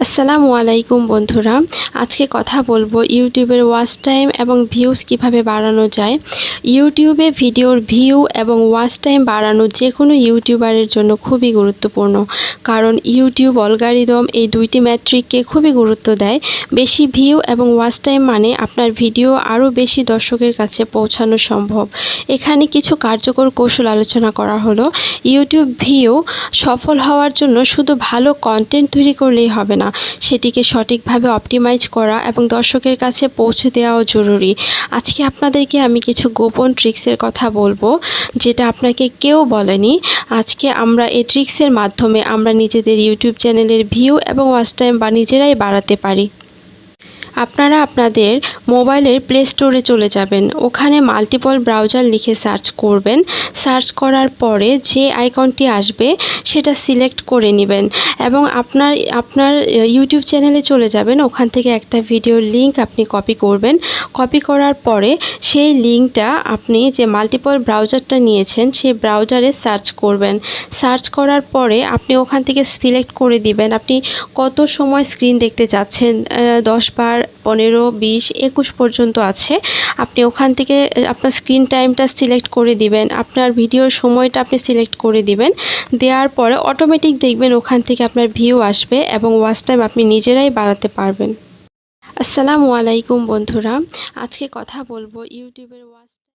আসসালামু আলাইকুম বন্ধুরা, আজকে কথা বলবো ইউটিউবের ওয়াচ টাইম এবং ভিউজ কিভাবে বাড়ানো যায়। ইউটিউবে ভিডিওর ভিউ এবং ওয়াচ টাইম বাড়ানো যে কোনো ইউটিউবারের জন্য খুবই গুরুত্বপূর্ণ, কারণ ইউটিউব অ্যালগরিদম এই দুইটি ম্যাট্রিককে খুবই গুরুত্ব দেয়। বেশি ভিউ এবং ওয়াচ টাইম মানে আপনার ভিডিও আরও বেশি দর্শকের কাছে পৌঁছানো সম্ভব। এখানে কিছু কার্যকর কৌশল আলোচনা করা হলো। ইউটিউব ভিউ সফল হওয়ার জন্য শুধু ভালো কন্টেন্ট তৈরি করলেই হবে না, সেটিকে সঠিকভাবে অপটিমাইজ করা এবং দর্শকের কাছে পৌঁছে দেওয়াও জরুরি। আজকে আপনাদেরকে আমি কিছু গোপন ট্রিক্সের কথা বলবো, যেটা আপনাকে কেউ বলেনি। আজকে আমরা এই ট্রিক্সের মাধ্যমে আমরা নিজেদের ইউটিউব চ্যানেলের ভিউ এবং ওয়াচ টাইম নিজেরাই বাড়াতে পারি। আপনারা আপনাদের মোবাইলের প্লে স্টোরে চলে যাবেন, ওখানে মাল্টিপল ব্রাউজার লিখে সার্চ করবেন। সার্চ করার পরে যে আইকনটি আসবে সেটা সিলেক্ট করে নেবেন এবং আপনার ইউটিউব চ্যানেলে চলে যাবেন। ওখান থেকে একটা ভিডিওর লিঙ্ক আপনি কপি করবেন। কপি করার পরে সেই লিঙ্কটা আপনি যে মাল্টিপল ব্রাউজারটা নিয়েছেন সেই ব্রাউজারে সার্চ করবেন। সার্চ করার পরে আপনি ওখান থেকে সিলেক্ট করে দিবেন আপনি কত সময় স্ক্রিন দেখতে যাচ্ছেন। 10 বার, 15, 20, 21 পর্যন্ত আছে। আপনি ওখান থেকে আপনার স্ক্রিন টাইমটা সিলেক্ট করে দিবেন, আপনার ভিডিওর সময়টা আপনি সিলেক্ট করে দিবেন। দেওয়ার পরে অটোমেটিক দেখবেন ওখান থেকে আপনার ভিউ আসবে এবং ওয়াচ টাইম আপনি নিজেরাই বাড়াতে পারবেন। আসসালামু আলাইকুম বন্ধুরা, আজকে কথা বলবো ইউটিউবের ওয়াচ